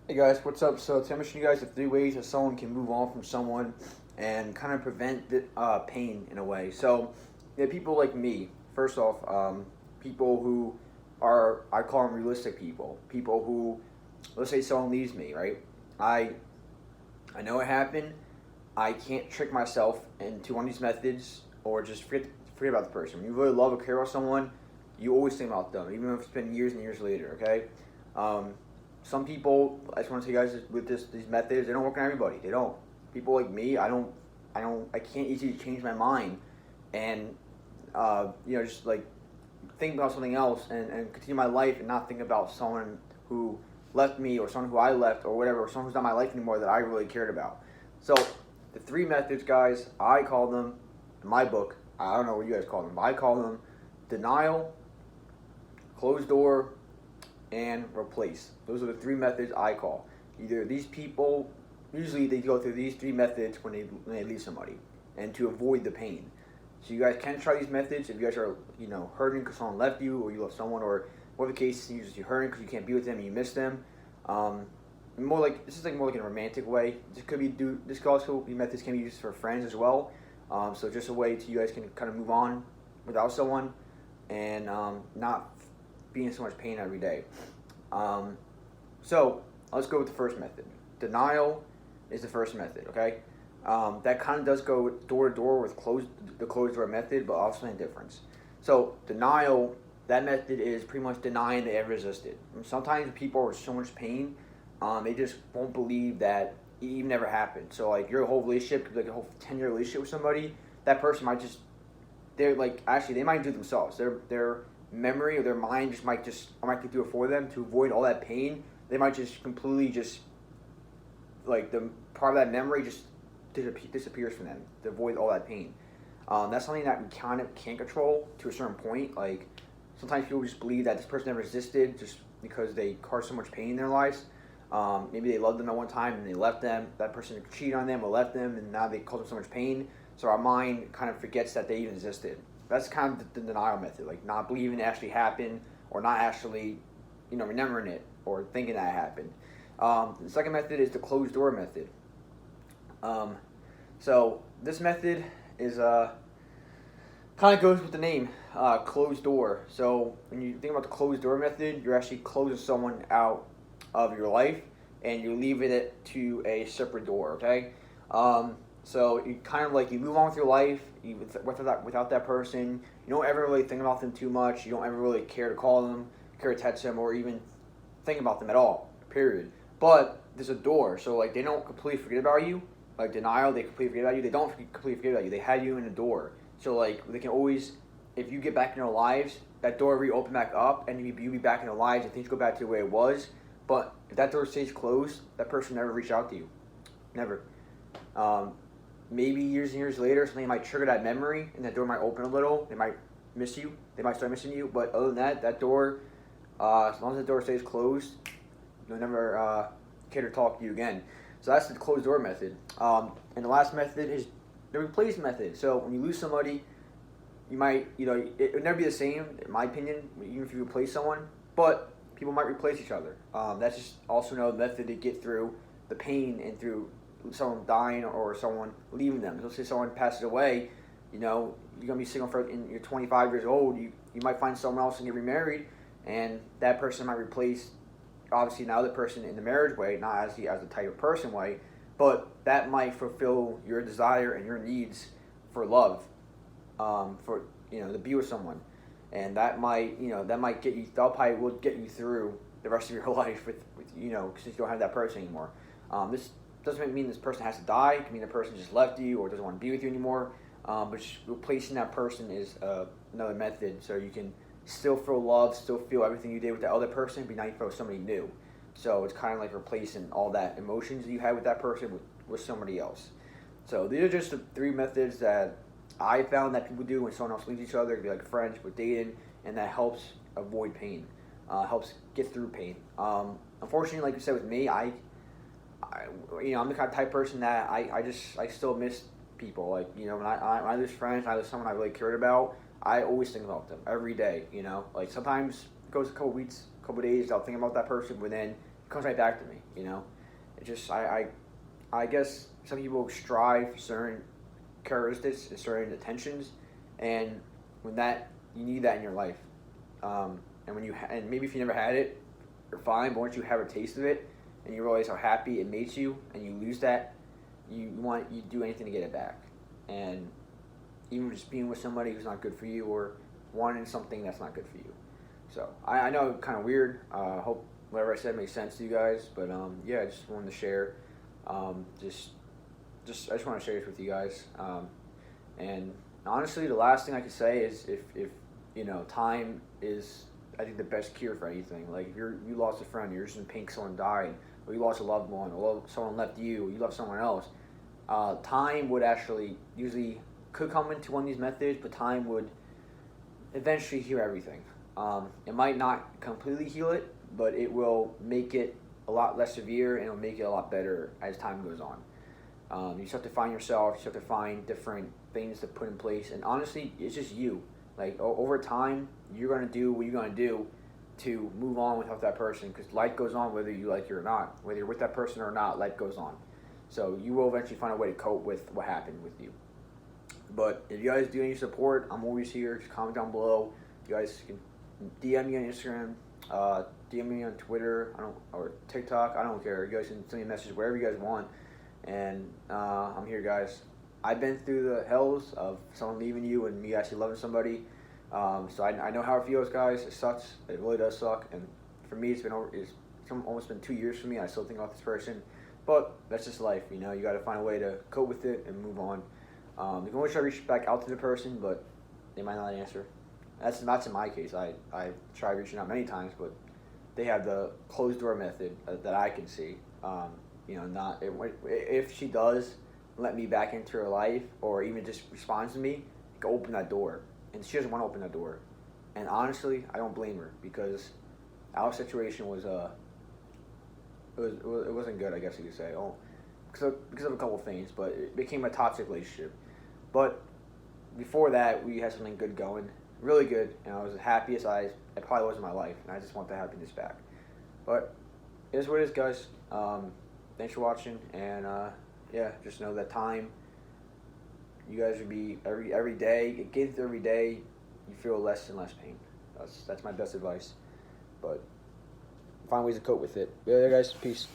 Hey guys, what's up? So today I'm showing you guys the 3 ways that someone can move on from someone and kind of prevent the pain in a way. So, people like me. First off, people who are I call them realistic people. People who, let's say, someone leaves me, right? I I know it happened. I can't trick myself into one of these methods or just forget about the person. When you really love or care about someone, you always think about them, even if it's been years and years later. Okay. Um, some people, I just want to tell you guys with these methods, they don't work on everybody. They don't. People like me, I can't easily change my mind, and just like think about something else and continue my life and not think about someone who left me or someone who I left or whatever, or someone who's not my life anymore that I really cared about. So the three methods, guys, I call them in my book. I don't know what you guys call them, but I call them denial, closed door, and replace. Those are the three methods I call. Either these people, usually they go through these three methods when they leave somebody, and to avoid the pain. So you guys can try these methods if you guys are hurting because someone left you or you left someone, or whatever the case is, you're hurting because you can't be with them and you miss them. More like this is like more like in a romantic way. This could also be methods can be used for friends as well. So just a way to you guys can kind of move on without someone and not be in so much pain every day. So let's go with the first method. Denial is the first method. Okay, that kind of does go door to door with the closed door method, but also in difference. So denial, that method is pretty much denying they ever existed. And sometimes people are in so much pain, they just won't believe that it even ever happened. So like your whole relationship could be like a whole 10-year relationship with somebody. That person might just they're like actually they might do it themselves. Their memory or their mind might do it for them to avoid all that pain. They might just completely just like the part of that memory just disappears from them to avoid all that pain. That's something that we kind of can't control to a certain point. Like sometimes people just believe that this person never existed just because they caused so much pain in their lives. Maybe they loved them at one time and they left them. That person cheated on them or left them, and now they caused them so much pain. So our mind kind of forgets that they even existed. That's kind of the denial method, like not believing it actually happened or not actually, remembering it or thinking that it happened. The second method is the closed door method. So this method is kind of goes with the name, closed door. So when you think about the closed door method, you're actually closing someone out of your life and you're leaving it to a separate door. Okay. So you kind of like you move on with your life without that person. You don't ever really think about them too much. You don't ever really care to call them, care to text them, or even think about them at all. Period. But there's a door, so like they don't completely forget about you. Like denial, they completely forget about you. They don't completely forget about you. They had you in the door, so like they can always, if you get back in their lives, that door will reopen back up, and you be back in their lives, and things go back to the way it was. But if that door stays closed, that person never reach out to you, never. Maybe years and years later, something might trigger that memory, and that door might open a little. They might miss you. They might start missing you. But other than that, that door, as long as the door stays closed, they'll never care to talk to you again. So that's the closed door method. And the last method is the replace method. So when you lose somebody, you might, it would never be the same, in my opinion, even if you replace someone. But people might replace each other. That's just also another method to get through the pain and through someone dying or someone leaving them. Let's say someone passes away, you're gonna be single you're 25 years old. You might find someone else and get remarried, and that person might replace obviously now the person in the marriage way, not as the type of person way, but that might fulfill your desire and your needs for love, for to be with someone, and that might get you. That probably will get you through the rest of your life with since you don't have that person anymore. This doesn't mean this person has to die. It can mean the person just left you or doesn't want to be with you anymore. But replacing that person is another method, so you can still feel love, still feel everything you did with that other person, but now you feel somebody new. So it's kind of like replacing all that emotions that you had with that person with somebody else. So these are just the three methods that I found that people do when someone else leaves each other. It could be like friends with dating, and that helps avoid pain, helps get through pain. Unfortunately, like you said with me, I'm the kind of type person that I still miss people. Like when I lose friends, I lose someone I really cared about. I always think about them every day. Like sometimes it goes a couple weeks, couple days, I'll think about that person, but then comes right back to me. It just I guess some people strive for certain characteristics and certain attentions, and when that you need that in your life, and when and maybe if you never had it, you're fine. But once you have a taste of it, and you realize how happy it makes you, and you lose that, you do anything to get it back, and even just being with somebody who's not good for you or wanting something that's not good for you. So I know kind of weird. Hope whatever I said makes sense to you guys, but yeah, I just wanted to share. Just I just want to share this with you guys. And honestly, the last thing I could say is if time is, I think, the best cure for anything. Like if you lost a friend, you're just in pain, someone died, or you lost a loved one, or someone left you, or you left someone else. Time would actually usually could come into one of these methods, but time would eventually heal everything. It might not completely heal it, but it will make it a lot less severe, and it'll make it a lot better as time goes on. You just have to find yourself. You just have to find different things to put in place, and honestly, it's just you. Like over time, you're gonna do what you're gonna do to move on without that person, because life goes on whether you like it or not. Whether you're with that person or not, life goes on. So you will eventually find a way to cope with what happened with you. But if you guys do need support, I'm always here. Just comment down below. You guys can DM me on Instagram, DM me on Twitter, or TikTok. I don't care. You guys can send me a message wherever you guys want. And I'm here, guys. I've been through the hells of someone leaving you and me actually loving somebody. So I know how it feels, guys. It sucks. It really does suck. And for me, it's almost been 2 years for me. I still think about this person. But that's just life, You got to find a way to cope with it and move on. You can always try to reach back out to the person, but they might not answer. That's in my case. I tried reaching out many times, but they have the closed door method that I can see. If she does let me back into her life, or even just responds to me, it can open that door, and she doesn't want to open that door. And honestly, I don't blame her, because our situation was it wasn't good, I guess you could say. Because of a couple of things, but it became a toxic relationship. But before that, we had something good going, really good, and I was the happiest I probably was in my life, and I just want the happiness back. But it is what it is, guys. Thanks for watching, and yeah, just know that time, you guys would be every day, getting through every day, you feel less and less pain. That's my best advice. But find ways to cope with it. Yeah, guys, peace.